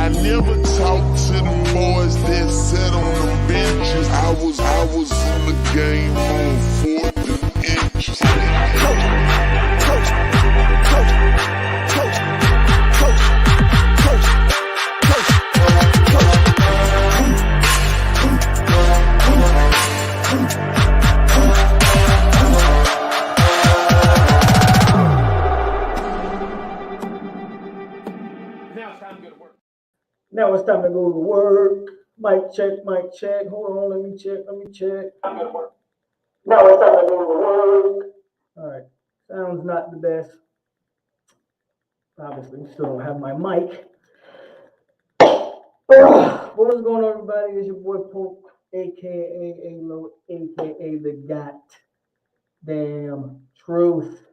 I never talked to them boys that sat on them benches. I was in the game on 4th and inches. Now it's time to go to work. Mic check, mic check. Hold on, let me check. I'm at work. Now it's time to go to work. All right, sounds not the best. Obviously, still don't have my mic. What is going on, everybody? It's your boy POLK, a.k.a. the goddamn truth.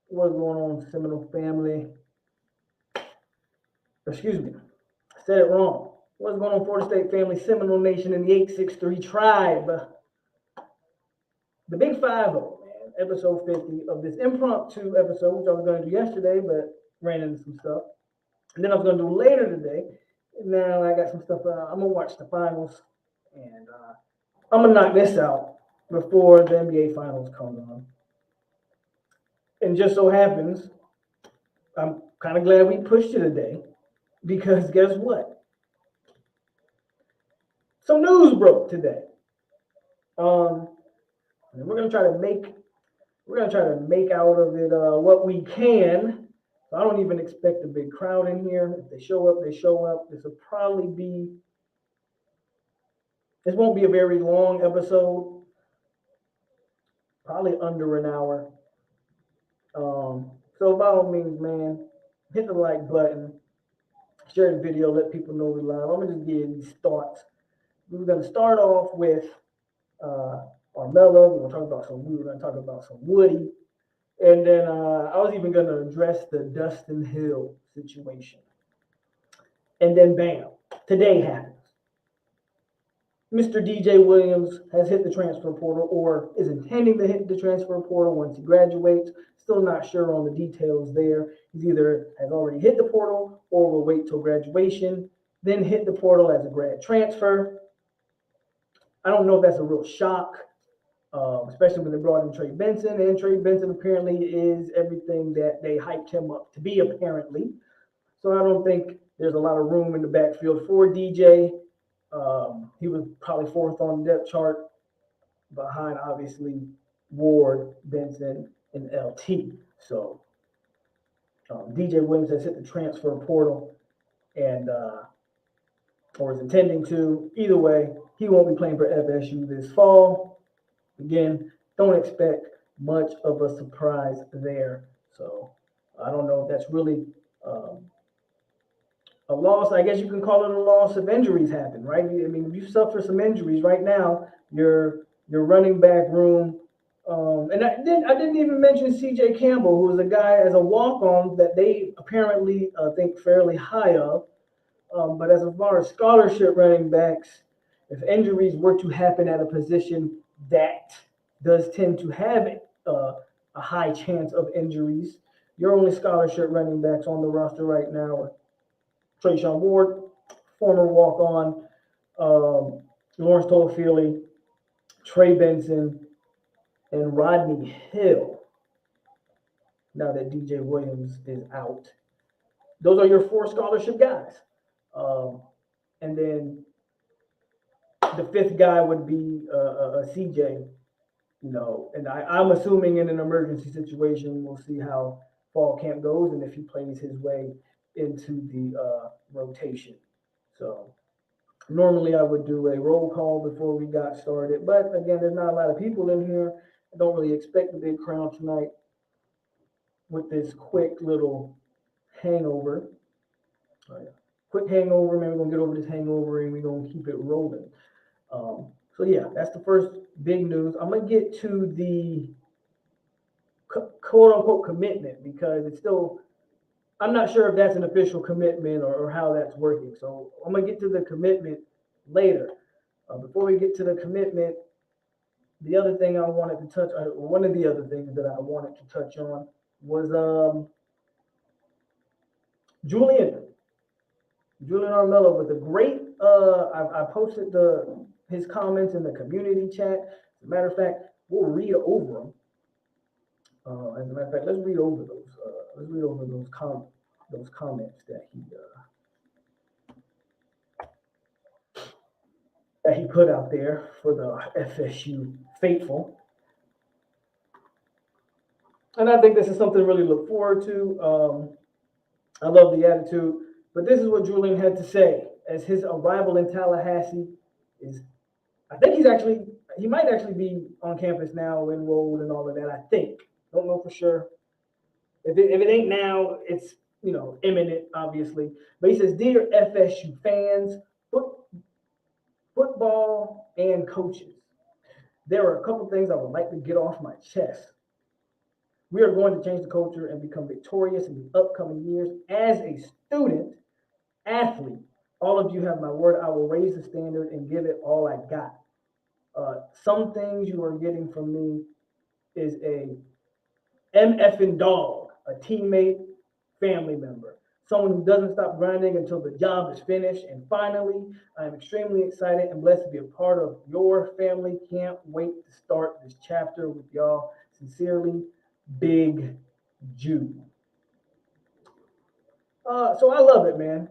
What's going on, Seminole family? Excuse me, I said it wrong. What's going on, Florida State family, Seminole Nation, and the 863 tribe? The Big 50, man, episode 50 of this impromptu episode, which I was going to do yesterday, but ran into some stuff. And then I was going to do later today. And now I got some stuff. I'm going to watch the finals. And I'm going to knock this out before the NBA finals come on. And just so happens, I'm kind of glad we pushed it today. Because guess what? Some news broke today. And we're gonna try to make out of it what we can. So I don't even expect a big crowd in here. If they show up, they show up. This won't be a very long episode. Probably under an hour. So by all means, man, hit the like button. Share the video, let people know we're live. I'm gonna just give you these thoughts. We're gonna start off with Armella. We're gonna talk about some Woody, and then I was even gonna address the Dustin Hill situation. And then bam, today happens. Mr. DJ Williams has hit the transfer portal, or is intending to hit the transfer portal once he graduates. Still not sure on the details there. He's either has already hit the portal or will wait till graduation, then hit the portal as a grad transfer. I don't know if that's a real shock, especially when they brought in Trey Benson. And Trey Benson apparently is everything that they hyped him up to be, apparently. So I don't think there's a lot of room in the backfield for DJ. He was probably 4th on the depth chart behind, obviously, Ward, Benson, and LT. So DJ Williams has hit the transfer portal and or is intending to. Either way, he won't be playing for FSU this fall. Again, don't expect much of a surprise there. So I don't know if that's really a loss. I guess you can call it a loss if injuries happen, right? I mean, if you suffer some injuries right now, your running back room. And I didn't even mention C.J. Campbell, who was a guy as a walk-on that they apparently think fairly high of. But as far as scholarship running backs, if injuries were to happen at a position that does tend to have a high chance of injuries, your only scholarship running backs on the roster right now are Trayshawn Ward, former walk-on, Lawrence Toafili, Trey Benson, and Rodney Hill, now that DJ Williams is out. Those are your 4 scholarship guys. And then the 5th guy would be a CJ, and I'm assuming in an emergency situation, we'll see how fall camp goes and if he plays his way into the rotation. So normally I would do a roll call before we got started, but again, there's not a lot of people in here. I don't really expect a big crowd tonight with this quick little hangover. Quick hangover, man. We're going to get over this hangover and we're going to keep it rolling. So, yeah, that's the first big news. I'm going to get to the quote-unquote commitment because it's still – I'm not sure if that's an official commitment or how that's working. So, I'm going to get to the commitment later. Before we get to the commitment, the other thing I wanted to touch on, one of the other things that I wanted to touch on was Julian Julian Armella with a great. I posted his comments in the community chat. As a matter of fact, we'll read over them. As a matter of fact, let's read over those. Let's read over those comments that he put out there for the FSU faithful. And I think this is something to really look forward to. I love the attitude, but this is what Julian had to say as his arrival in Tallahassee is. I think he might actually be on campus now, enrolled and all of that. I think, don't know for sure. If it ain't now, it's imminent, obviously. But he says, "Dear FSU fans, football and coaches, there are a couple things I would like to get off my chest. We are going to change the culture and become victorious in the upcoming years. As a student, athlete, all of you have my word. I will raise the standard and give it all I got. Some things you are getting from me is a MFing dog, a teammate, family member, someone who doesn't stop grinding until the job is finished. And finally, I am extremely excited and blessed to be a part of your family. Can't wait to start this chapter with y'all. Sincerely, Big Jew." So I love it, man.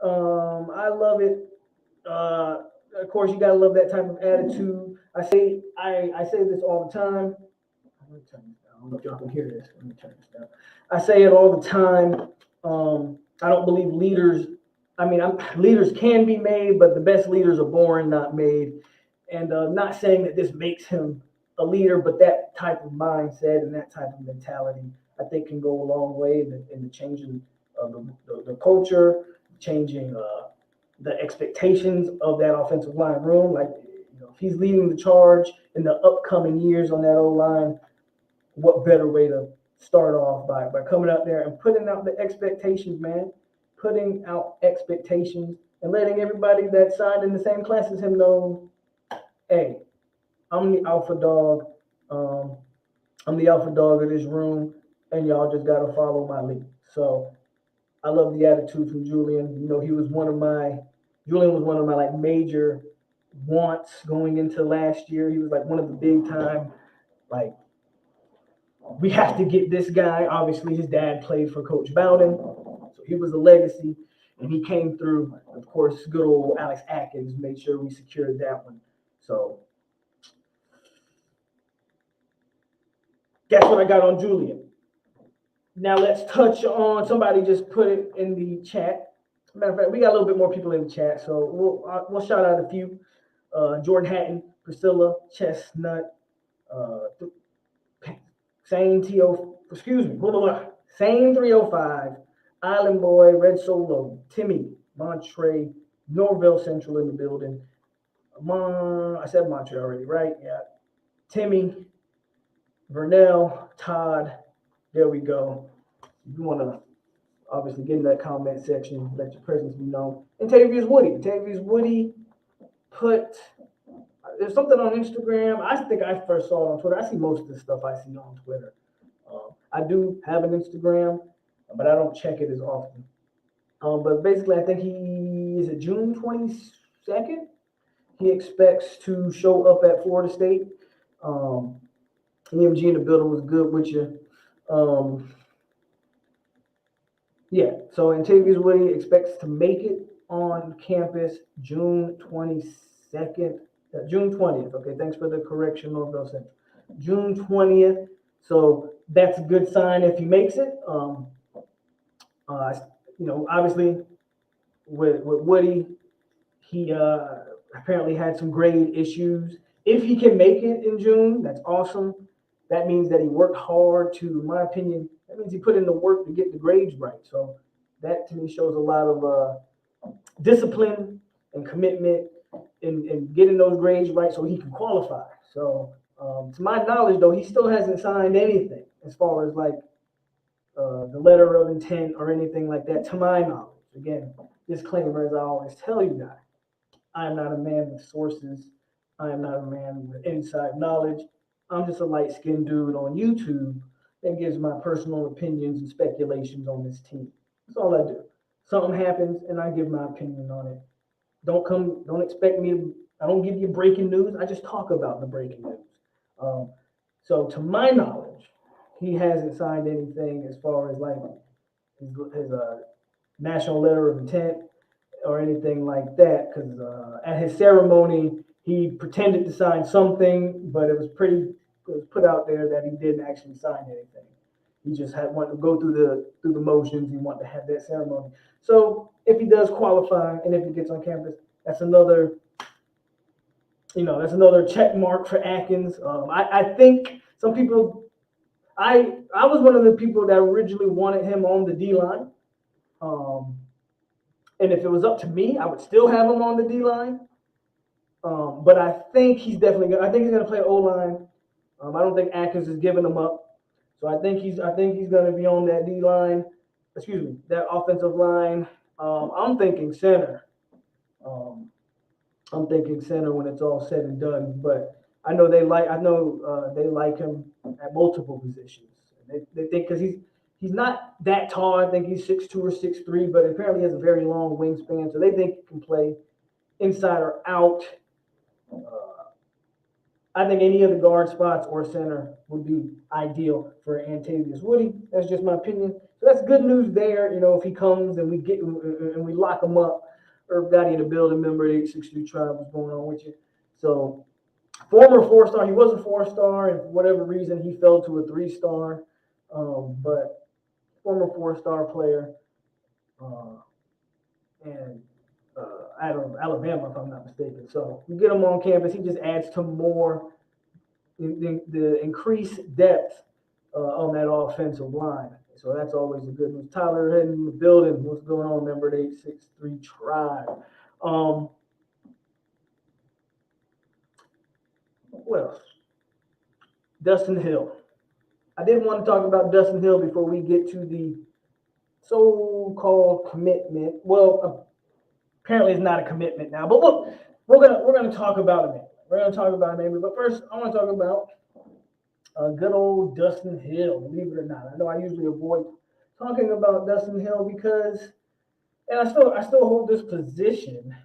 I love it. Of course, you gotta love that type of attitude. I say this all the time. Let me turn this down. I don't know if y'all can hear this. Let me turn this down. I say it all the time. I don't believe leaders. Leaders can be made, but the best leaders are born, not made. And not saying that this makes him a leader, but that type of mindset and that type of mentality, I think, can go a long way in the changing of the culture, changing the expectations of that offensive line room. Like, if he's leading the charge in the upcoming years on that O-line, what better way to start off by coming out there and putting out the expectations, man. Putting out expectations and letting everybody that signed in the same class as him know, hey, I'm the alpha dog. I'm the alpha dog of this room, and y'all just gotta follow my lead. So I love the attitude from Julian. Julian was one of my like major wants going into last year. He was like one of the big time, like, we have to get this guy. Obviously, his dad played for Coach Bowden, so he was a legacy, and he came through. Of course, good old Alex Atkins made sure we secured that one. So that's what I got on Julian. Now let's touch on, somebody just put it in the chat. Matter of fact, we got a little bit more people in the chat, so we'll shout out a few. Jordan Hatton, Priscilla, Chestnut, Same 305, Island Boy, Red Solo, Timmy, Montre, Norville Central in the building. I said Montre already, right? Yeah. Timmy, Vernell, Todd, there we go. If you want to obviously get in that comment section, let your presence be known. And Tavius Woody put, there's something on Instagram. I think I first saw it on Twitter. I see most of the stuff I see on Twitter. I do have an Instagram, but I don't check it as often. But basically, I think is it June 22nd? He expects to show up at Florida State. EMG in the building was good with you. Yeah, so Antavius Woody expects to make it on campus June 22nd, June 20th. Okay, thanks for the correction, Norville Central. June 20th. So that's a good sign if he makes it. Obviously with Woody, he apparently had some grade issues. If he can make it in June, that's awesome. That means that he worked hard to, in my opinion, that means he put in the work to get the grades right. So that to me shows a lot of discipline and commitment in getting those grades right so he can qualify. So to my knowledge, though, he still hasn't signed anything as far as like the letter of intent or anything like that, to my knowledge. Again, disclaimer, as I always tell you guys, I am not a man with sources. I am not a man with inside knowledge. I'm just a light-skinned dude on YouTube that gives my personal opinions and speculations on this team. That's all I do. something happens and I give my opinion on it. Don't expect me to, I don't give you breaking news. I just talk about the breaking news. Um, so to my knowledge, he hasn't signed anything as far as like his national letter of intent or anything like that. Because at his ceremony, he pretended to sign something, but it was put out there that he didn't actually sign anything. He just had wanted to go through the motions. He wanted to have that ceremony. So if he does qualify and if he gets on campus, that's another that's another check mark for Atkins. I think some people, I was one of the people that originally wanted him on the D line. Um, and if it was up to me, I would still have him on the D line. But I think he's definitely. I think he's going to play O line. I don't think Atkins is giving him up. So I think he's going to be on that D line. Excuse me, that offensive line. I'm thinking center. Um, I'm thinking center when it's all said and done. But I know they like him at multiple positions. They think because he's not that tall. I think he's 6'2" or 6'3", but apparently has a very long wingspan. So they think he can play inside or out. I think any of the guard spots or center would be ideal for Antavius Woody. That's just my opinion. So that's good news there. If he comes and we lock him up, Irv Gotti in the building, member 863 Tribe, what's going on with you? So former 4-star, he was a 4-star, and for whatever reason he fell to a 3-star. But former 4-star player, and out of Alabama, if I'm not mistaken. So you get him on campus, he just adds to more the increased depth on that offensive line. So that's always a good news. Tyler in the building. What's going on, member 863 Tribe? What else? Dustin Hill. I did want to talk about Dustin Hill before we get to the so-called commitment. Well, apparently it's not a commitment now, but look, we're gonna talk about it. We're gonna talk about it maybe, but first I want to talk about good old Dustin Hill. Believe it or not, I know I usually avoid talking about Dustin Hill because, and I still hold this position.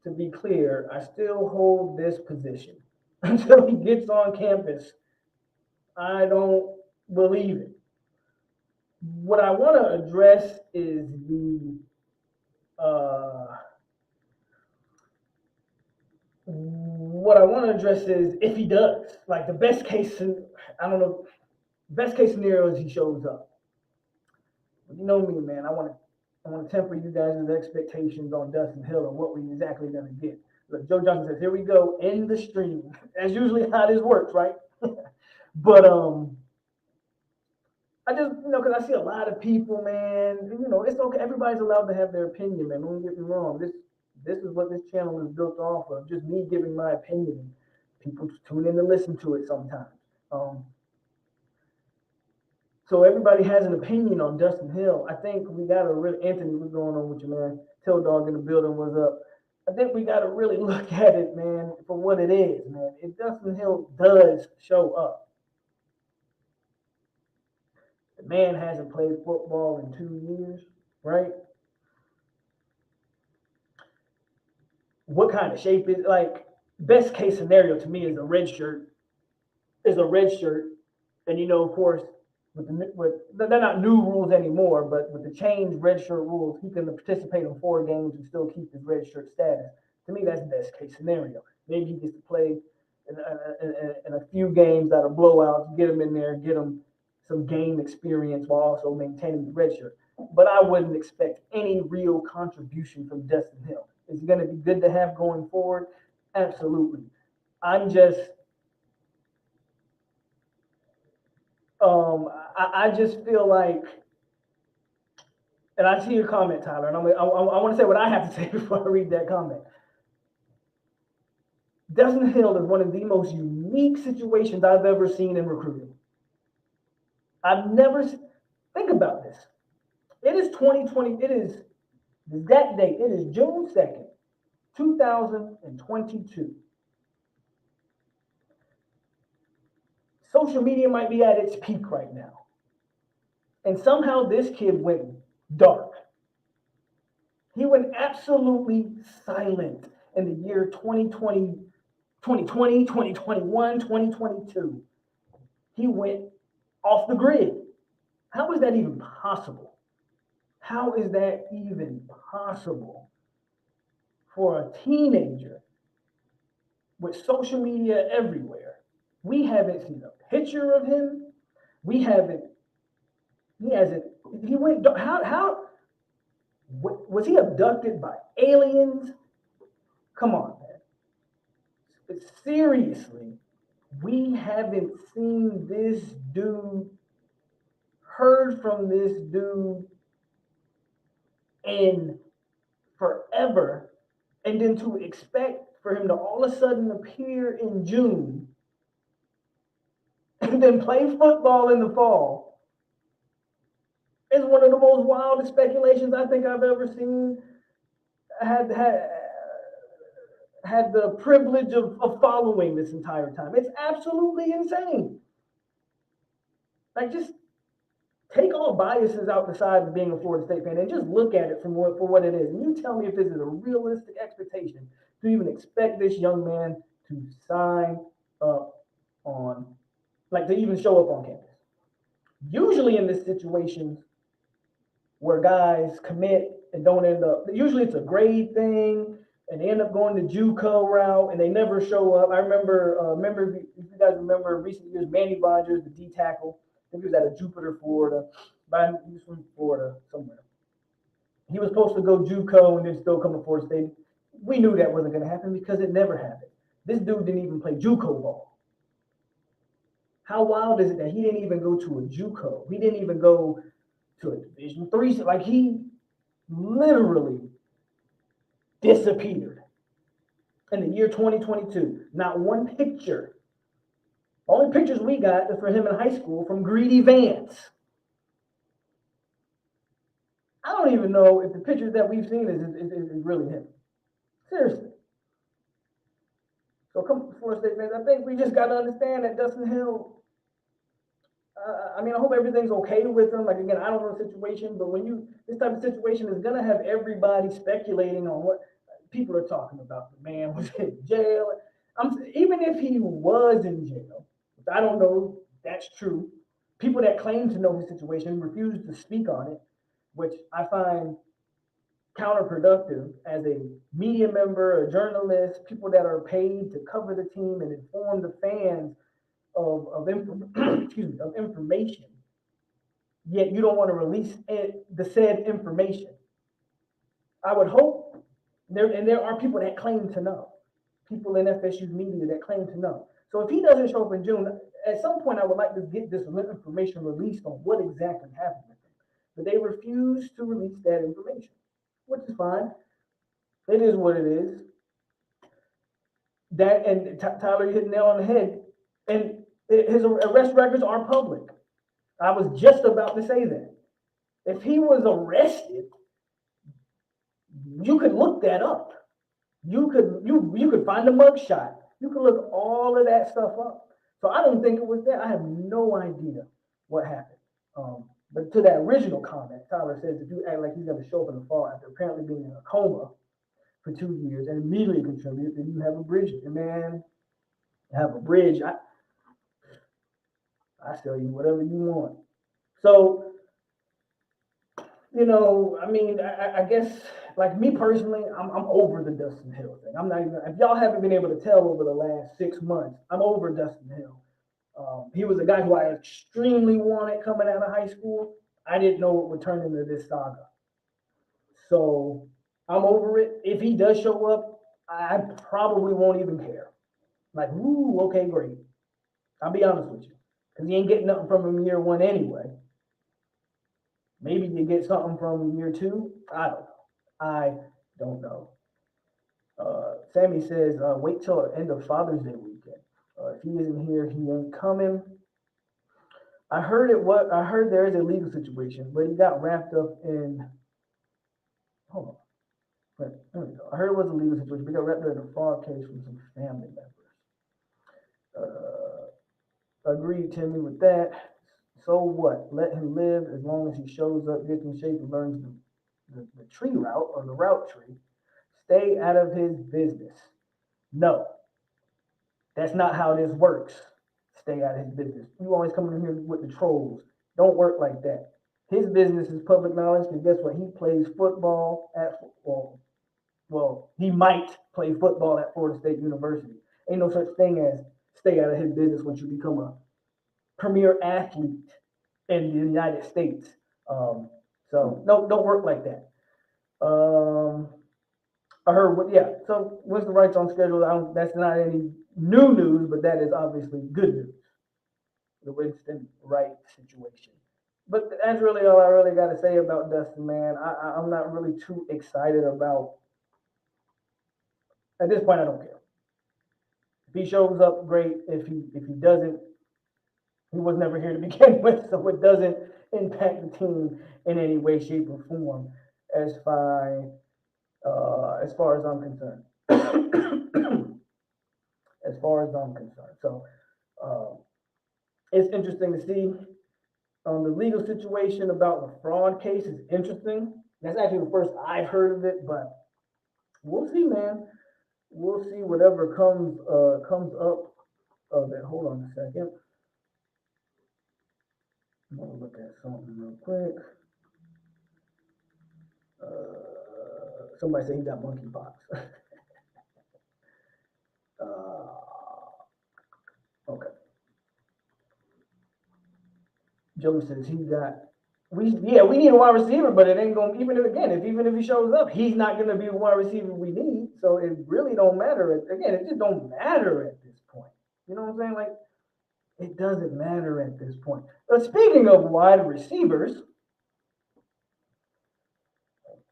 To be clear, I still hold this position until he gets on campus. I don't believe it. What I want to address is if he does, like the best case, I don't know, best case scenario is he shows up. You know me, man. I want to temper you guys' expectations on Dustin Hill and what we're exactly going to get. Look, Joe Johnson says, here we go, end the stream. That's usually how this works, right? But I just, because I see a lot of people, man, it's okay. Everybody's allowed to have their opinion, man. Don't get me wrong. This is what this channel is built off of, just me giving my opinion. People tune in to listen to it sometimes. So everybody has an opinion on Dustin Hill. I think we got to really, Anthony, what's going on with you, man? Tail Dog in the building, what's up? I think we got to really look at it, man, for what it is, man. If Dustin Hill does show up, the man hasn't played football in 2 years, right? What kind of shape is, like, best case scenario to me is a red shirt. And, of course, they're not new rules anymore, but with the changed red shirt rules, he can participate in 4 games and still keep his red shirt status. To me, that's the best case scenario. Maybe he gets to play in a few games that are blowouts, get him in there, get him some game experience while also maintaining the red shirt. But I wouldn't expect any real contribution from Dustin Hill. Is he going to be good to have going forward? Absolutely. I'm just I just feel like, and I see your comment, Tyler, and I want to say what I have to say before I read that comment. Dustin Hill is one of the most unique situations I've ever seen in recruiting. Think about this. It is 2020. It is that date. It is June 2nd, 2022. Social media might be at its peak right now. And somehow this kid went dark. He went absolutely silent in the year 2020, 2021, 2022. He went off the grid. How is that even possible? How is that even possible for a teenager with social media everywhere? We haven't seen a picture of him. We haven't, he hasn't, he went, how, was he abducted by aliens? Come on, man. Seriously, we haven't seen this dude, heard from this dude in forever, and then to expect for him to all of a sudden appear in June and then play football in the fall is one of the most wildest speculations I think I've ever seen. Had the privilege of following this entire time. It's absolutely insane. Like, just take all biases out the side of being a Florida State fan and just look at it for what it is. And you tell me if this is a realistic expectation to even expect this young man to sign up on, like, to even show up on campus. Usually in this situations where guys commit and don't end up, usually it's a grade thing and they end up going the JUCO route and they never show up. I remember if you guys remember recent years, Manny Rogers, the D tackle, I think he was out of Jupiter, Florida, but he was from Florida somewhere. He was supposed to go JUCO and then still come to Florida State. We knew that wasn't going to happen because it never happened. This dude didn't even play JUCO ball. How wild is it that he didn't even go to a JUCO? He didn't even go to a Division III. Like, he literally disappeared in the year 2022. Not one picture. Only pictures we got are for him in high school from Greedy Vance. I don't even know if the pictures that we've seen is really him. Seriously. So come Florida State fans, I think we just got to understand that Dustin Hill, I hope everything's okay with him. Like, again, I don't know the situation, but this type of situation is going to have everybody speculating on what people are talking about. The man was in jail. Even if he was in jail, which I don't know if that's true. People that claim to know his situation refuse to speak on it, which I find counterproductive as a media member, a journalist, people that are paid to cover the team and inform the fans of information, yet you don't want to release the said information. I would hope there are people that claim to know, people in FSU's media that claim to know. So if he doesn't show up in June, at some point I would like to get this information released on what exactly happened with him. But they refuse to release that information, which is fine. It is what it is. That, and Tyler, you hit the nail on the head. And his arrest records are public. I was just about to say that. If he was arrested, you could look that up. You could find a mugshot. You could look all of that stuff up. So I don't think it was that. I have no idea what happened. But to that original comment, Tyler says if you act like he's going to show up in the fall after apparently being in a coma for 2 years and immediately contribute, then you have a bridge. And man, have a bridge. I sell you whatever you want. So, I guess, like me personally, I'm over the Dustin Hill thing. I'm not even, if y'all haven't been able to tell over the last 6 months, I'm over Dustin Hill. He was a guy who I extremely wanted coming out of high school. I didn't know it would turn into this saga. So I'm over it. If he does show up, I probably won't even care. Like, ooh, okay, great. I'll be honest with you. Because you ain't getting nothing from him year one anyway. Maybe you get something from year two. I don't know. Sammy says, wait till the end of Father's Day weekend. If he isn't here, he ain't coming. I heard there is a legal situation, but he got wrapped up in. Hold on. There we go. I heard it was a legal situation, but he got wrapped up in a fraud case from some family members. Agreed, Timmy, with that. So what? Let him live as long as he shows up, gets in shape, and learns the tree route or the route tree. Stay out of his business. No, that's not how this works. Stay out of his business. You always come in here with the trolls. Don't work like that. His business is public knowledge because guess what? He plays football at, well, he might play football at Florida State University. Ain't no such thing as stay out of his business once you become a premier athlete in the United States. So no, don't work like that. I heard so Winston Wright's on schedule. That's not any new news, but that is obviously good news. The Winston Wright situation. But that's really all I really got to say about Dustin, man. I'm not really too excited about. At this point, I don't care. If he shows up, great. If he doesn't, he was never here to begin with, so it doesn't impact the team in any way, shape, or form. As far as I'm concerned. As far as I'm concerned. So it's interesting to see. The legal situation about the fraud case is interesting. That's actually the first I've heard of it, but we'll see, man. We'll see whatever comes up of it. Hold on a second. I'm gonna look at something real quick. Somebody said he got monkeypox. Okay. Joe says he got. We need a wide receiver, but it ain't gonna even if he shows up, he's not gonna be the wide receiver we need. So it really don't matter. It just don't matter at this point. You know what I'm saying? Like it doesn't matter at this point. But speaking of wide receivers,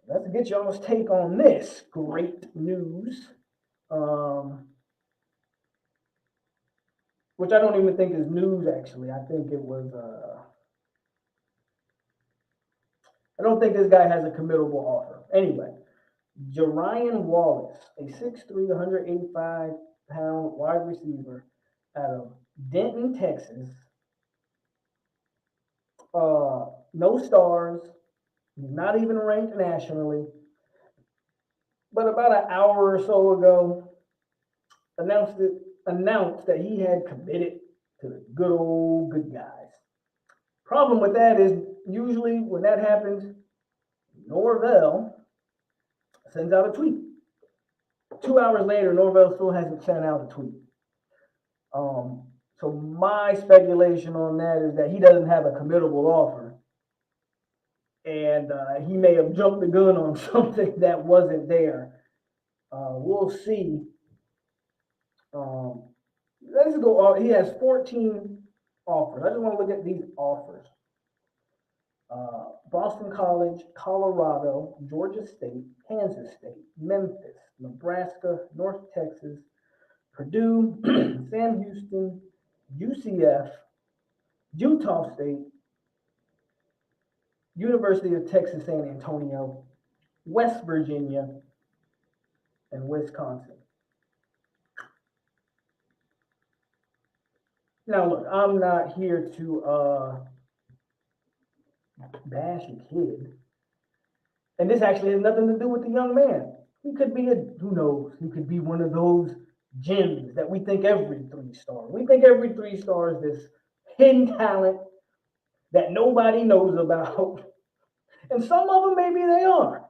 let's get y'all's take on this great news. Which I don't even think is news, actually. I think it was. I don't think this guy has a committable offer. Anyway, Jorion Wallace, a 6'3", 185-pound wide receiver out of Denton, Texas. No stars. He's not even ranked nationally. But about an hour or so ago, announced that he had committed to the good old good guys. Problem with that is usually when that happens, Norvell sends out a tweet. 2 hours later, Norvell still hasn't sent out a tweet. So my speculation on that is that he doesn't have a committable offer. And he may have jumped the gun on something that wasn't there. We'll see. Let's go. He has 14 offers. I just want to look at these offers. Boston College, Colorado, Georgia State, Kansas State, Memphis, Nebraska, North Texas, Purdue, Sam Houston, UCF, Utah State, University of Texas San Antonio, West Virginia, and Wisconsin. Now, look, I'm not here to bash a kid. And this actually has nothing to do with the young man. He could be who knows, he could be one of those gems that we think every 3-star. We think every 3-star is this hidden talent that nobody knows about. And some of them, maybe they are.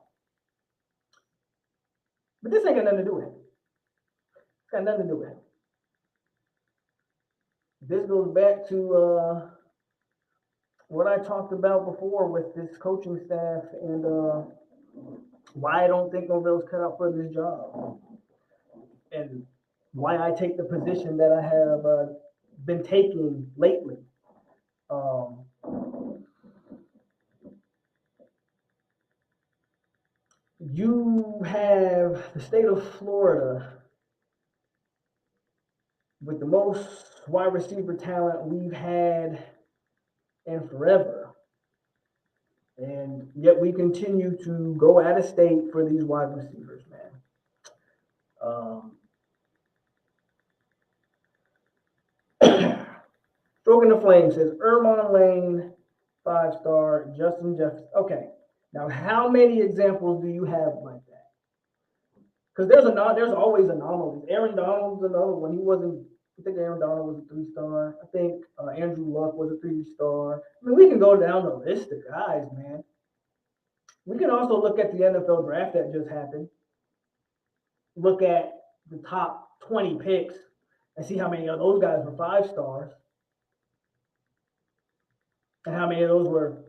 But this ain't got nothing to do with him. It's got nothing to do with him. This goes back to what I talked about before with this coaching staff and why I don't think Norvell's cut out for this job. And why I take the position that I have been taking lately. You have the state of Florida with the most wide receiver talent we've had in forever. And yet we continue to go out of state for these wide receivers, man. Stroking the Flame says, Ermon Lane, 5-star, Justin Jefferson. Okay, Now, how many examples do you have like that? Because there's always anomalies. Aaron Donald's another one. He wasn't. I think Aaron Donald was a 3-star. I think Andrew Luck was a 3-star. I mean, we can go down the list of guys, man. We can also look at the NFL draft that just happened. Look at the top 20 picks and see how many of those guys were 5-stars and how many of those were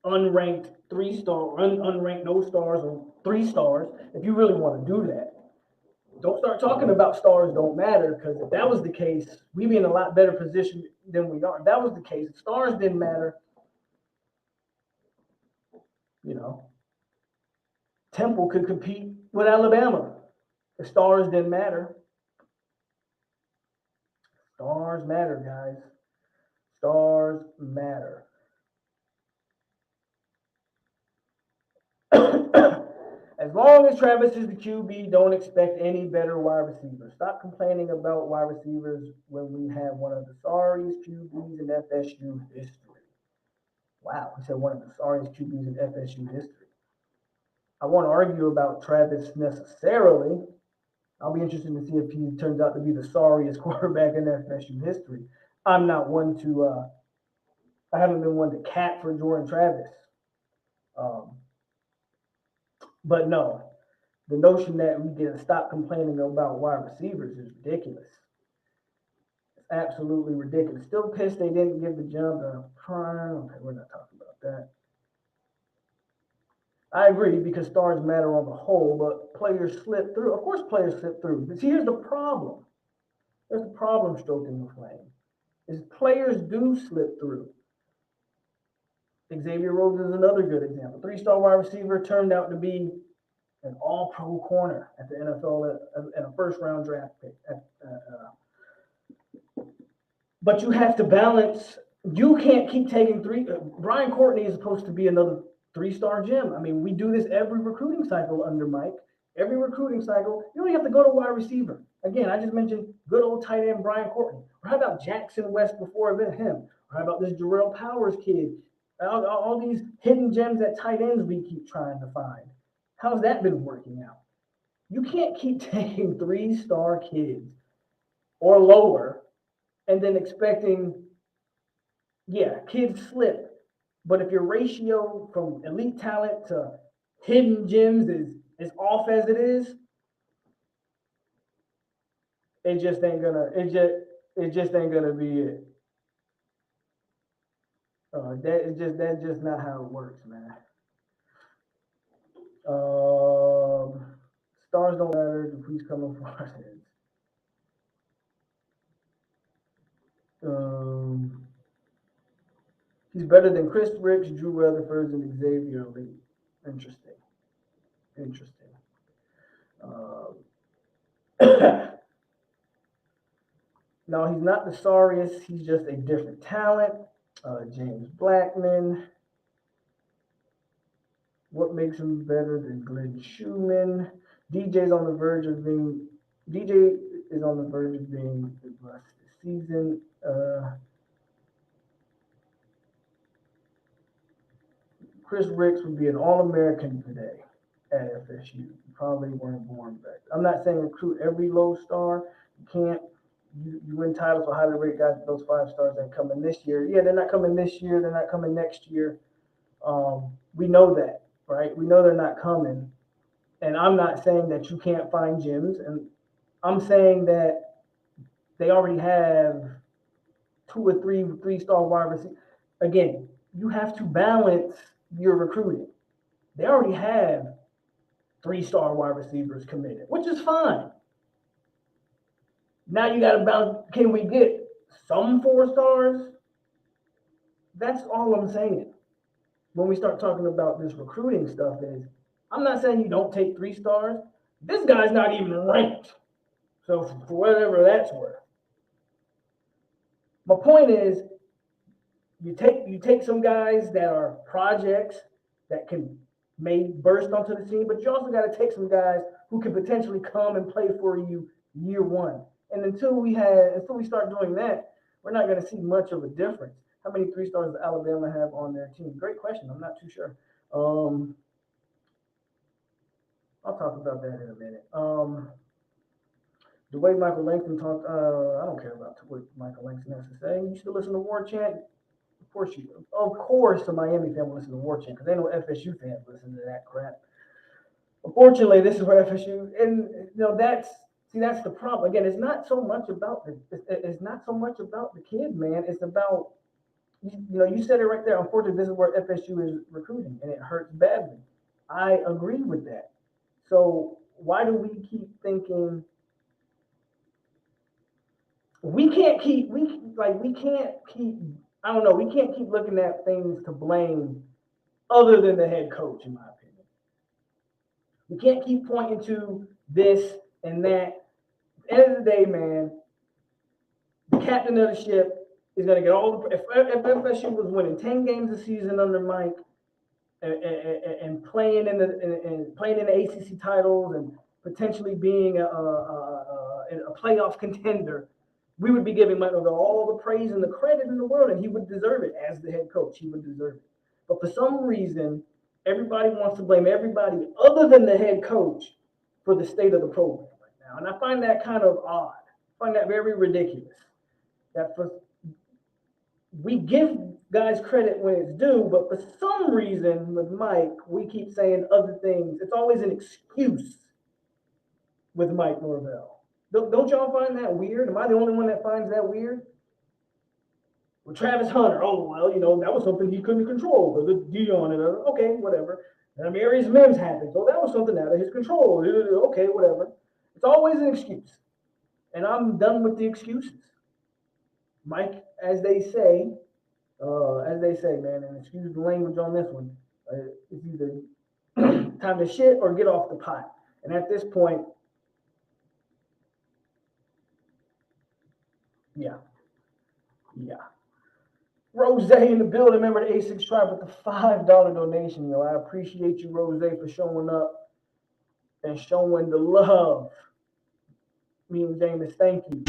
unranked 3-star, unranked no stars or 3-stars. If you really want to do that, don't start talking about stars don't matter, because if that was the case, we'd be in a lot better position than we are. If that was the case, if stars didn't matter, Temple could compete with Alabama. If stars didn't matter. Stars matter, guys. Stars matter. As long as Travis is the QB, don't expect any better wide receivers. Stop complaining about wide receivers when we have one of the sorriest QBs in FSU history. Wow, he said one of the sorriest QBs in FSU history. I won't argue about Travis necessarily. I'll be interested to see if he turns out to be the sorriest quarterback in FSU history. I'm not one to, I haven't been one to cat for Jordan Travis. But no, the notion that we get to stop complaining about wide receivers is ridiculous. It's absolutely ridiculous. Still pissed they didn't give the jump to Prime. Okay, we're not talking about that. I agree, because stars matter on the whole, but players slip through. Of course players slip through. But see, here's the problem. There's the problem stroking the flame. Is players do slip through. Xavier Rhodes is another good example. 3-star wide receiver turned out to be an all-pro corner at the NFL and a first-round draft pick. But you have to balance. You can't keep taking three. Brian Courtney is supposed to be another 3-star gem. I mean, we do this every recruiting cycle under Mike. Every recruiting cycle, you don't have to go to wide receiver. Again, I just mentioned good old tight end Brian Courtney. Or how about Jackson West before him? Or how about this Jarrell Powers kid? All these hidden gems at tight ends we keep trying to find. How's that been working out? You can't keep taking 3-star kids or lower and then expecting, kids slip. But if your ratio from elite talent to hidden gems is off as it is, it just ain't gonna be it. That's just not how it works, man. Stars don't matter. Please come up for our heads. He's better than Chris Ricks, Drew Rutherford, and Xavier Lee. Interesting. No, he's not the sorriest. He's just a different talent. James Blackman. What makes him better than Glenn Schumann? DJ is on the verge of being the best this season. Chris Ricks would be an All-American today at FSU. You probably weren't born back. I'm not saying recruit every low star. You can't. You win titles with highly rated guys. Those 5 stars that come in this year. Yeah, they're not coming this year. They're not coming next year. We know that, right? We know they're not coming. And I'm not saying that you can't find gems. And I'm saying that they already have 2 or 3-star wide receivers. Again, you have to balance your recruiting. They already have 3-star wide receivers committed, which is fine. Now you got to balance. Can we get some 4 stars? That's all I'm saying. When we start talking about this recruiting stuff, I'm not saying you don't take 3 stars. This guy's not even ranked. So for whatever that's worth. My point is, you take some guys that are projects that may burst onto the scene, but you also got to take some guys who can potentially come and play for you year one. And until we start doing that, we're not going to see much of a difference. How many 3 stars does Alabama have on their team? Great question. I'm not too sure. I'll talk about that in a minute. The way Michael Langston talked, I don't care about what Michael Langston has to say. You still listen to War Chant? Of course, the Miami fan will listen to War Chant because they know FSU fans listen to that crap. Unfortunately, this is where FSU, and that's the problem. Again, it's not so much about the kid, man. It's about you said it right there. Unfortunately, this is where FSU is recruiting, and it hurts badly. I agree with that. So why do we keep thinking we can't keep I don't know, we can't keep looking at things to blame other than the head coach, in my opinion. We can't keep pointing to this and that. At the end of the day, man, the captain of the ship is going to get all the. If FSU was winning 10 games a season under Mike and playing in the ACC titles and potentially being a playoff contender, we would be giving Mike Norvell all the praise and the credit in the world, and he would deserve it as the head coach. He would deserve it. But for some reason, everybody wants to blame everybody other than the head coach for the state of the program right now. And I find that kind of odd. I find that very ridiculous. We give guys credit when it's due, but for some reason with Mike, we keep saying other things. It's always an excuse with Mike Norvell. Don't y'all find that weird? Am I the only one that finds that weird? With Travis Hunter, that was something he couldn't control because of Dion and okay, whatever. And Marius Mims happened, so that was something out of his control. Okay, whatever. It's always an excuse, and I'm done with the excuses. Mike, as they say, man, and excuse the language on this one, it's either time to shit or get off the pot. And at this point, yeah. Rose in the building, member of the A6 Tribe with the $5 donation. I appreciate you, Rose, for showing up and showing the love. Me and James, thank you.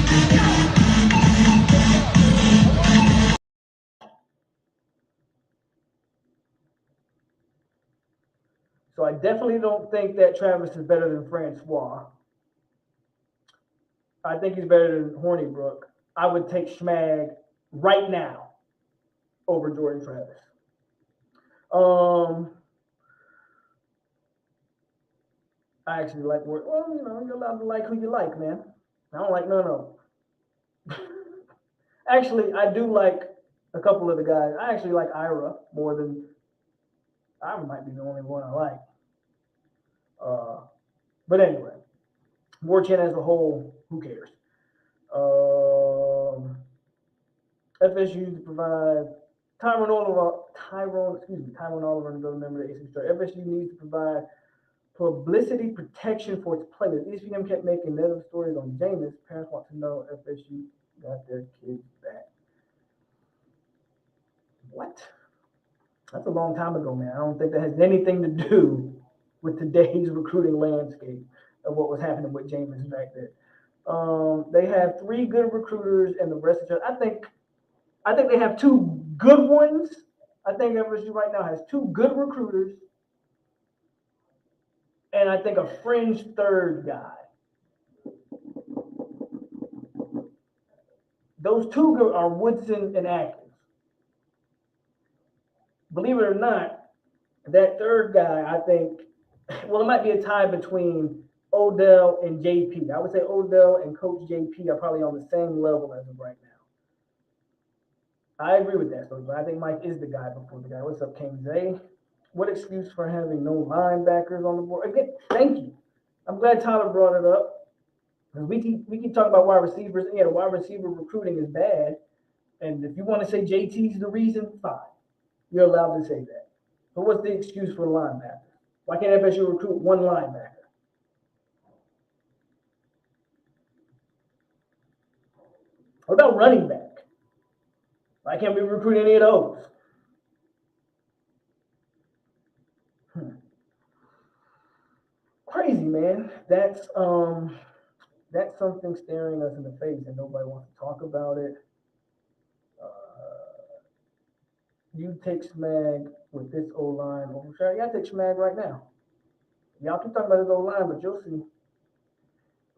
So I definitely don't think that Travis is better than Francois. I think he's better than Hornibrook. I would take Schmag right now over Jordan Travis. I actually like you're allowed to like who you like, man. I don't like none of them. Actually, I do like a couple of the guys. I actually like Ira more than Ira might be the only one I like. But anyway, War Chant as a whole, who cares? FSU to provide Tyrone Oliver and go member of the ACC. FSU needs to provide publicity protection for its players. ESPN kept making negative stories on Jameis. Parents want to know FSU got their kids back. What? That's a long time ago, man. I don't think that has anything to do with today's recruiting landscape of what was happening with Jameis back there. They have 3 good recruiters, and the rest of it. I think they have 2 good ones. I think FSU right now has 2 good recruiters, and I think a fringe third guy. Those 2 good are Woodson and Atkins. Believe it or not, that third guy, I think, it might be a tie between Odell and JP. I would say Odell and Coach JP are probably on the same level as of right now. I agree with that, but I think Mike is the guy before the guy. What's up, King Zay? What excuse for having no linebackers on the board? Again, thank you. I'm glad Tyler brought it up. We keep talking about wide receivers. Yeah, the wide receiver recruiting is bad. And if you want to say JT's the reason, fine. You're allowed to say that. But what's the excuse for the linebacker? Why can't FSU recruit 1 linebacker? What about running back? Why can't we recruit any of those? Crazy, man. That's something staring us in the face, and nobody wants to talk about it. you take Smag with this O-line over Shaq. Yeah, I take Smag right now. Y'all keep talking about his O-line, but you'll see.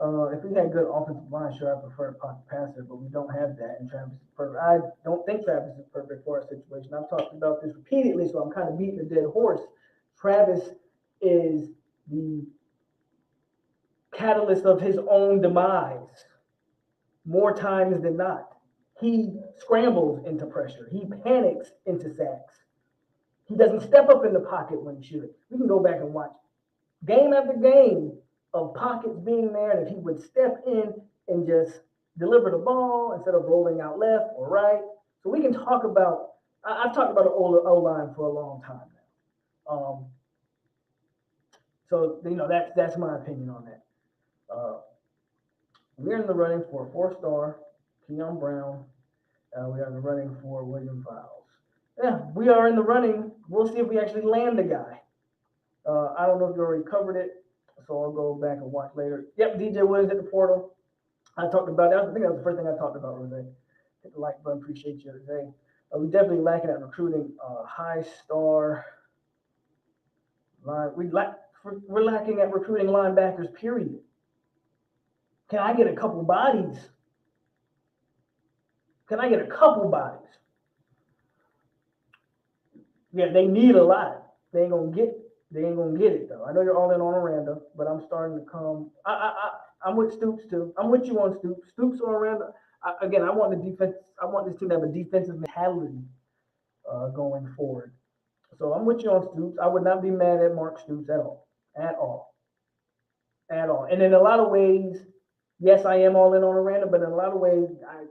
If we had good offensive line, sure, I prefer a pocket passer, but we don't have that, and Travis is perfect. I don't think Travis is perfect for our situation. I've talked about this repeatedly, so I'm kind of beating a dead horse. Travis is the catalyst of his own demise more times than not. He scrambles into pressure. He panics into sacks. He doesn't step up in the pocket when he should. We can go back and watch game after game of pockets being there, and if he would step in and just deliver the ball instead of rolling out left or right. So we can talk about, I've talked about the O-line for a long time now. So, that's my opinion on that. We're in the running for a 4-star, Keon Brown. We are in the running for William Files. Yeah, we are in the running. We'll see if we actually land the guy. I don't know if you already covered it, so I'll go back and watch later. Yep, DJ Williams at the portal. I talked about that. I think that was the first thing I talked about, Jose. Hit the like button. Appreciate you, Jose. We definitely lacking at recruiting high star line. We're lacking at recruiting linebackers, period. Can I get a couple bodies? Yeah, they need a lot. They ain't gonna get it though. I know you're all in on Aranda, but I'm starting to come. I'm with Stoops too. I'm with you on Stoops. Stoops or Aranda. Again, I want the defense. I want this team to have a defensive mentality going forward. So I'm with you on Stoops. I would not be mad at Mark Stoops at all. And in a lot of ways, yes, I am all in on Aranda, but in a lot of ways,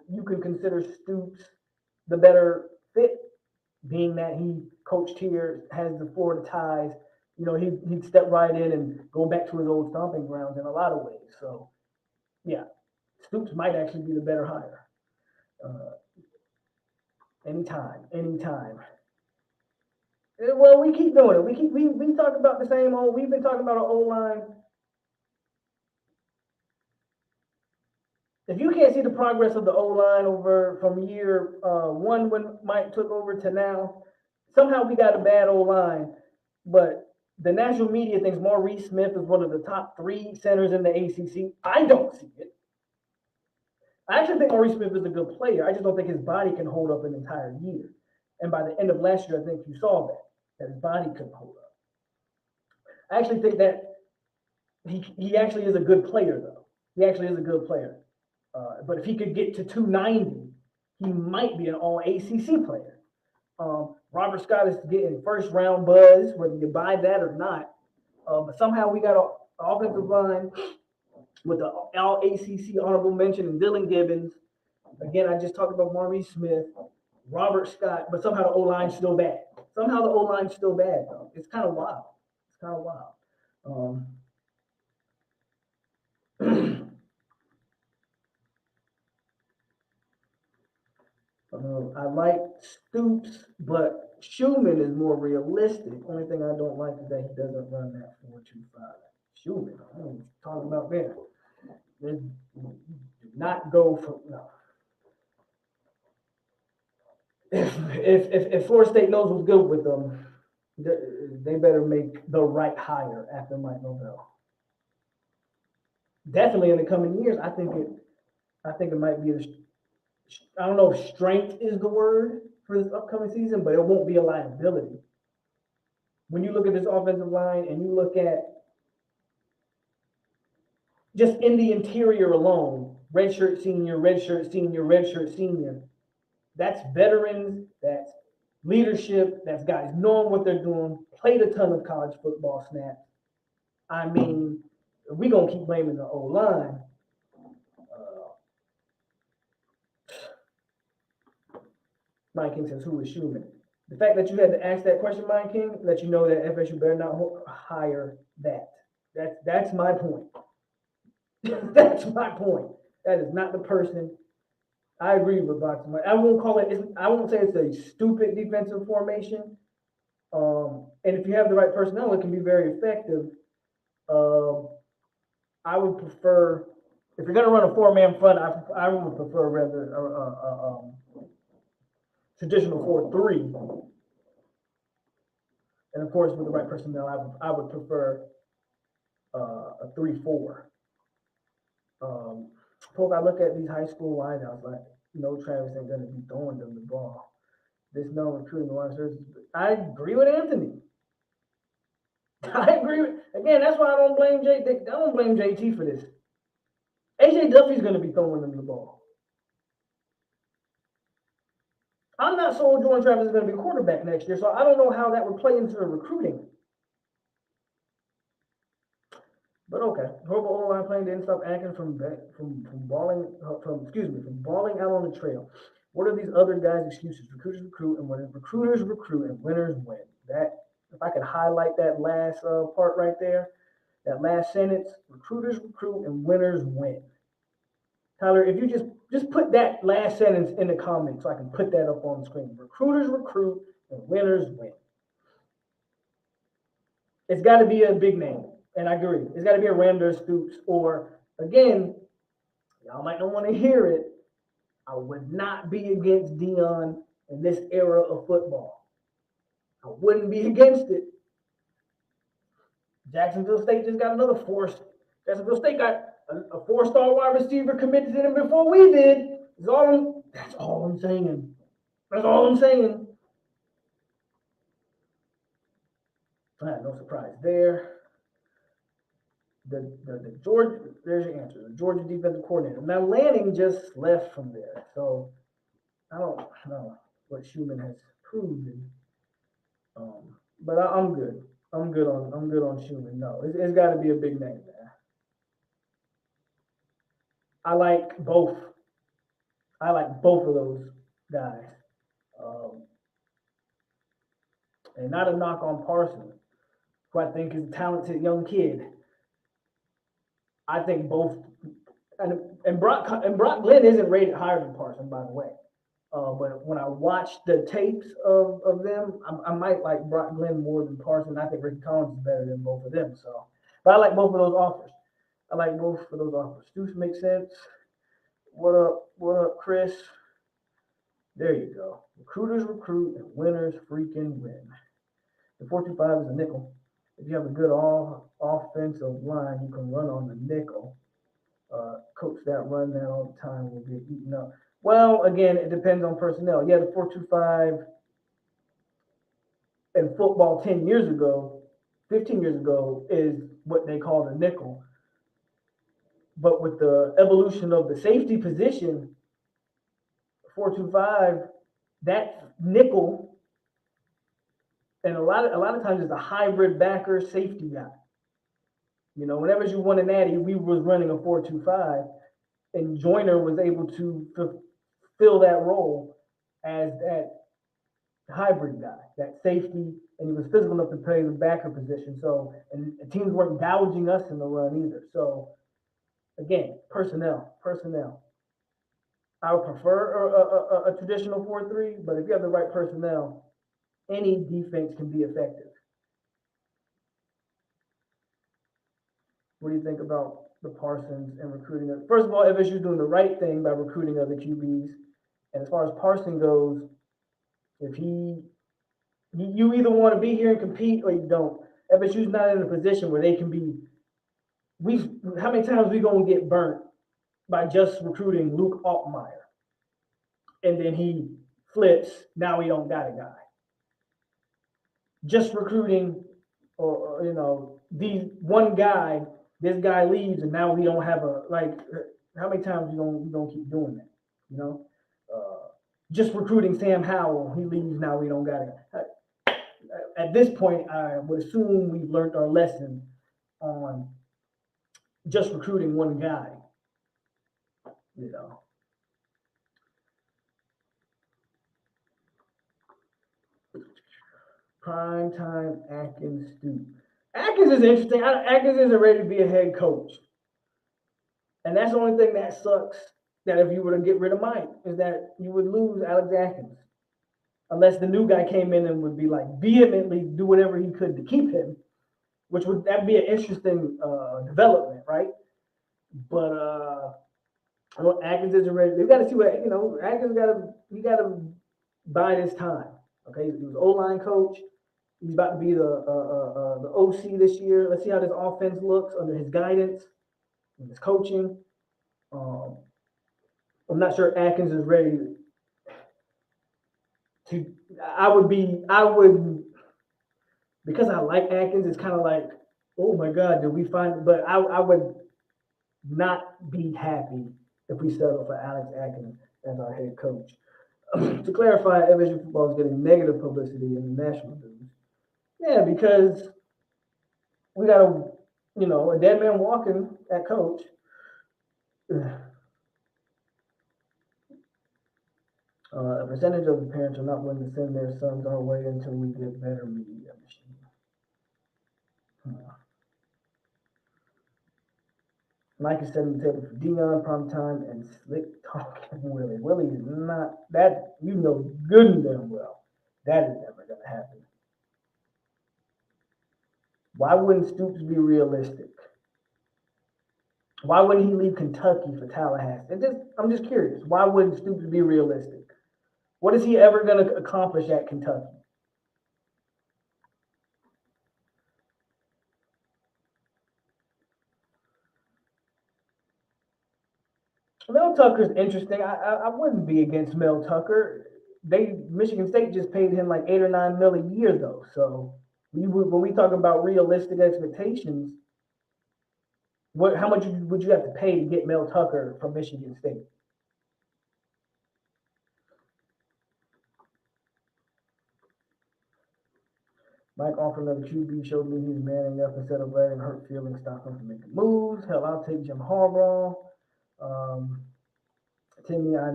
you can consider Stoops the better fit, being that he coached here, has the Florida ties. He'd step right in and go back to his old stomping grounds in a lot of ways. So, yeah, Stoops might actually be the better hire. Anytime. Well, we keep doing it. We talk about the same old. We've been talking about an O-line. If you can't see the progress of the O-line over from year one when Mike took over to now, somehow we got a bad O-line. But the national media thinks Rory Smith is one of the top 3 centers in the ACC. I don't see it. I actually think Rory Smith is a good player. I just don't think his body can hold up an entire year. And by the end of last year, I think you saw that his body couldn't hold up. I actually think that he actually is a good player, though. He actually is a good player. But if he could get to 290, he might be an all-ACC player. Robert Scott is getting first-round buzz, whether you buy that or not. But somehow we got an offensive line with the all-ACC honorable mention and Dylan Gibbons. Again, I just talked about Maurice Smith, Robert Scott, but somehow the O-line's still bad. Though. It's kind of wild. I like Stoops, but Schumann is more realistic. Only thing I don't like is that he doesn't run that 4.25. Schumann, I don't know what you're talking about there. Do not go for no. If Florida State knows what's good with them, they better make the right hire after Mike Norvell. Definitely in the coming years, I think it might be I don't know if strength is the word for this upcoming season, but it won't be a liability. When you look at this offensive line and you look at just in the interior alone, redshirt senior, that's veterans, that's leadership, that's guys knowing what they're doing, played a ton of college football snaps. I mean, we're going to keep blaming the O-line. Mike King says, who is Schumann? The fact that you had to ask that question, Mike King, let you know that FSU better not hire that. That's my point. That's my point. That is not the person. I agree with Boxer. I won't say it's a stupid defensive formation. And if you have the right personnel, it can be very effective. I would prefer, if you're going to run a 4-man front, I would prefer rather traditional 4-3 And of course, with the right personnel, I would prefer a 3-4. Polk, I look at these high school wideouts like, Travis ain't going to be throwing them the ball. This no recruiting line. I agree with Anthony. I agree with, again, that's why I don't blame JT for this. AJ Duffy's going to be throwing them the ball. I'm not sold Jorion Travis is going to be quarterback next year, so I don't know how that would play into the recruiting. But okay, horrible O-line playing didn't stop Atkins from balling out on the trail. What are these other guys' excuses? Recruiters recruit and winners. Recruiters recruit and winners win. That, if I could highlight that last part right there, that last sentence, recruiters recruit and winners win. Tyler, if you just put that last sentence in the comments so I can put that up on the screen. Recruiters recruit and winners win. It's got to be a big name, and I agree. It's got to be a Randall Stoops, or, again, y'all might not want to hear it, I would not be against Dion in this era of football. I wouldn't be against it. Jacksonville State just got another Jacksonville State got a 4-star wide receiver committed to them before we did. That's all I'm saying. That's all I'm saying. No surprise there. The Georgia, there's your answer. The Georgia defensive coordinator. Now Lanning just left from there, so I don't know what Schumann has proven. But I'm good. I'm good on Schumann. No, it's got to be a big name there. I like both of those guys. And not a knock on Parsons, who I think is a talented young kid. I think both, and Brock Glenn isn't rated higher than Parsons, by the way. But when I watched the tapes of them, I might like Brock Glenn more than Parsons. I think Ricky Collins is better than both of them. So, but I like both of those offers. Stoops makes sense. What up, Chris? There you go. Recruiters recruit and winners freaking win. The 4-2-5 is a nickel. If you have a good offensive line, you can run on the nickel. Coach that run that all the time will get eaten up. Well, again, it depends on personnel. Yeah, the 4-2-5 in football 15 years ago, is what they call the nickel. But with the evolution of the safety position, 4-2-5, that nickel, and a lot of times it's a hybrid backer safety guy. Whenever you won a natty, we was running a 4-2-5, and Joyner was able to fill that role as that hybrid guy, that safety, and he was physical enough to play the backer position. So, and teams weren't gouging us in the run either. So, again, personnel. I would prefer a traditional 4-3, but if you have the right personnel, any defense can be effective. What do you think about the Parsons and recruiting? First of all, FSU's doing the right thing by recruiting other QBs. And as far as Parsons goes, if you either want to be here and compete or you don't. FSU's not in a position where they can be. How many times we gonna get burnt by just recruiting Luke Altmaier, and then he flips? Now we don't got a guy. Just recruiting, or these one guy. This guy leaves, and now we don't have how many times we gonna keep doing that? Just recruiting Sam Howell, he leaves, now we don't got it. At this point, I would assume we've learned our lesson on just recruiting one guy. Prime time Atkins Stoops. Atkins is interesting. Atkins isn't ready to be a head coach. And that's the only thing that sucks, that if you were to get rid of Mike, is that you would lose Alex Atkins. Unless the new guy came in and would be vehemently do whatever he could to keep him, that'd be an interesting development, right? But Atkins isn't ready. We got to see what Atkins got to bide his time. Okay, he was O-line coach. He's about to be the OC this year. Let's see how this offense looks under his guidance and his coaching. I'm not sure Atkins is ready to. I would, because I like Atkins. It's kind of like, oh my God, did we find? But I would not be happy if we settle for Alex Atkins as our head coach. To clarify, FSU football is getting negative publicity in the national news. Yeah, because we got a dead man walking at coach. A percentage of the parents are not willing to send their sons our way until we get better media machine. Mike is setting the table for Deion, Primetime, and Slick Talking Willie. Willie is not that, good and damn well. That is never going to happen. Why wouldn't Stoops be realistic? Why wouldn't he leave Kentucky for Tallahassee? I'm just curious. Why wouldn't Stoops be realistic? What is he ever going to accomplish at Kentucky? Mel Tucker's interesting. I wouldn't be against Mel Tucker. Michigan State just paid him like $8 or $9 million a year though. So when we talk about realistic expectations, how much would you have to pay to get Mel Tucker from Michigan State? Mike offered another QB, showed me he's manning up instead of letting hurt feelings stop him from making moves. Hell, I'll take Jim Harbaugh. Timmy, I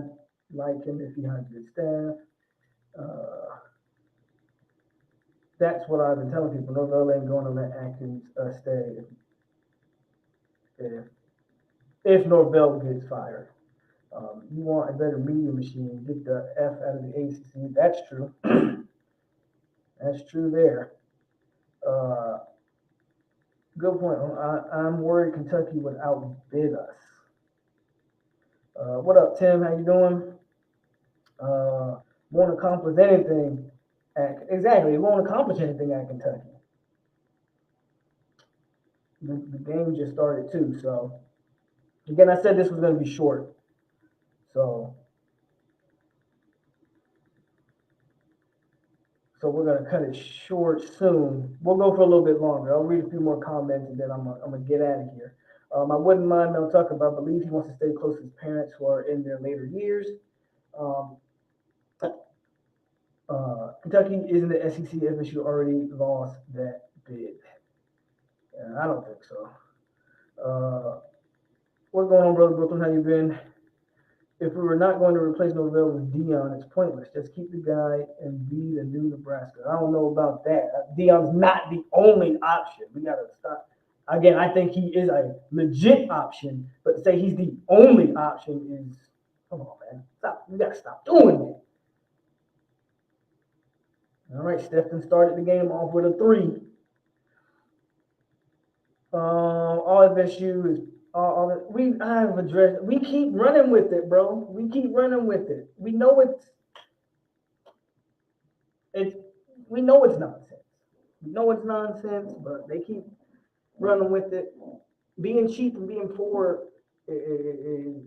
like him if he has good staff. That's what I've been telling people. Norvell ain't going to let Atkins stay if Norvell gets fired. You want a better media machine, get the F out of the ACC. That's true. That's true there. Good point. I'm worried Kentucky would outbid us. What up, Tim? How you doing? Won't accomplish anything. Exactly. It won't accomplish anything at Kentucky. The game just started too. So, again, I said this was going to be short. So we're going to cut it short soon. We'll go for a little bit longer. I'll read a few more comments and then I'm going to get out of here. I wouldn't mind Mel Tucker, but I believe he wants to stay close to his parents who are in their later years. Kentucky is in the SEC. FSU already lost that bid. I don't think so. What's going on, brother Brooklyn? How you been? If we were not going to replace Norvell with Deion, it's pointless. Just keep the guy and be the new Nebraska. I don't know about that. Deion's not the only option. We got to stop. Again, I think he is a legit option, but to say he's the only option is, come on, man. Stop. You got to stop doing that. All right, Stephen started the game off with a 3. All FSU is I've addressed. We keep running with it, bro. We keep running with it. We know it's nonsense. We know it's nonsense, but they keep running with it. Being cheap and being poor is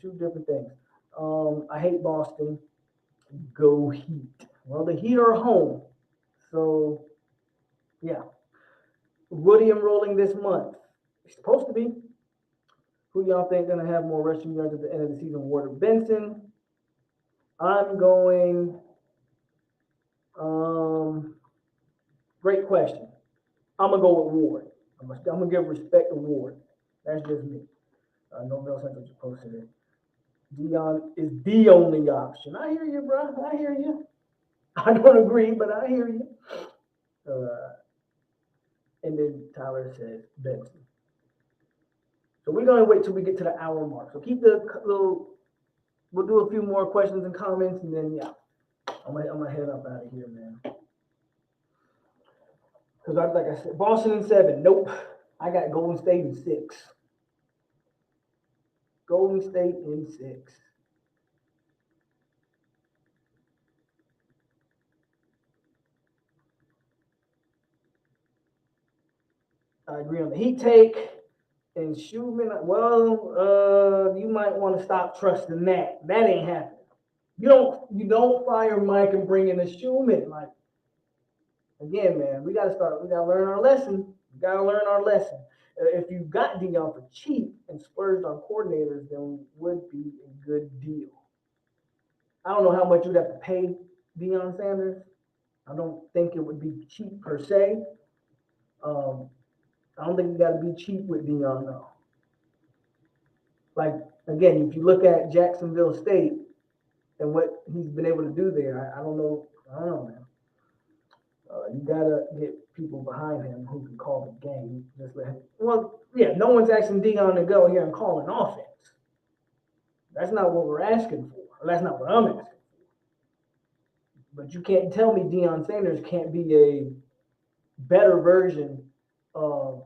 two different things. I hate Boston. Go Heat. Well, the Heat are home. So, yeah. Woody enrolling this month. It's supposed to be. Who y'all think going to have more rushing yards at the end of the season? Ward or Benson? I'm going. Great question. I'm going to go with Ward. I'm going to give respect to Ward. That's just me. Norvell Central just posted it. Deion is the only option. I hear you, bro. I hear you. I don't agree, but I hear you. And then Tyler says Benson. So we're going to wait till we get to the hour mark. So keep the we'll do a few more questions and comments, and then, yeah, I'm going to head up out of here, man. Because like I said, Boston in 7. Nope. I got Golden State in 6. Golden State in 6. I agree on the heat take. And Schumann, well, you might want to stop trusting that. That ain't happening. You don't fire Mike and bring in a Schumann. Like, again, man, we gotta learn our lesson. If you got Deion for cheap and splurged on coordinators, then it would be a good deal. I don't know how much you'd have to pay Deion Sanders. I don't think it would be cheap per se. I don't think you got to be cheap with Deion though. Like, again, if you look at Jacksonville State and what he's been able to do there, I don't know, man. You gotta get people behind him who can call the game. No one's asking Deion to go here and call an offense. That's not what we're asking for. Or that's not what I'm asking for. But you can't tell me Deion Sanders can't be a better version of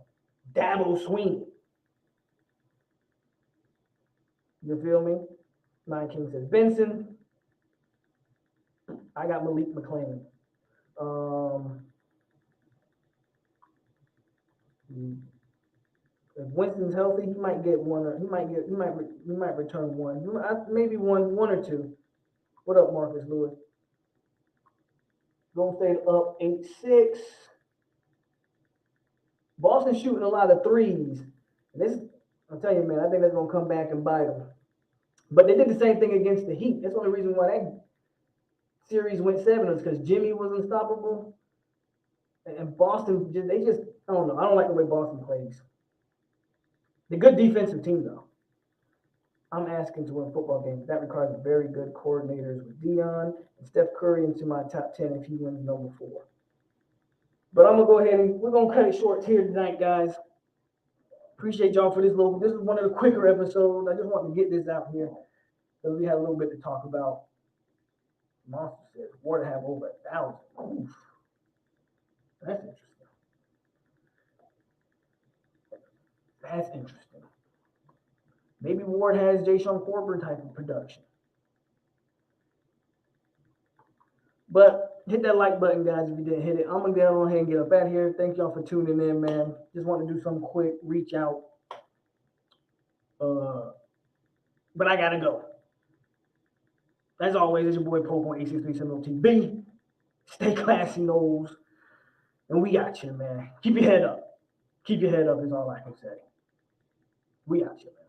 Dabo Swinney. You feel me? Nine King says Benson. I got Malik McClain. If Winston's healthy, he might get one, or he might return one. Maybe one or two. What up, Marcus Lewis? Golden State up 8-6. Boston shooting a lot of threes. I'll tell you, man, I think that's gonna come back and bite them. But they did the same thing against the Heat. That's the only reason why that series went 7 is because Jimmy was unstoppable. And Boston, I don't know. I don't like the way Boston plays. They're a good defensive team, though. I'm asking to win football games. That requires very good coordinators with Deion and Steph Curry into my top 10 if he wins number 4. But I'm going to go ahead and we're going to cut it short here tonight, guys. Appreciate y'all for this is one of the quicker episodes. I just wanted to get this out here because we had a little bit to talk about. Monster says Ward have over 1,000. Oof. That's interesting. Maybe Ward has Jayshawn Corbin type of production. But hit that like button, guys, if you didn't hit it. I'm going to go ahead and get up out of here. Thank y'all for tuning in, man. Just want to do something quick, reach out. But I got to go. As always, it's your boy Pope on 863-7OTB. Stay classy, Knowles. And we got you, man. Keep your head up. Keep your head up is all I can say. We got you, man.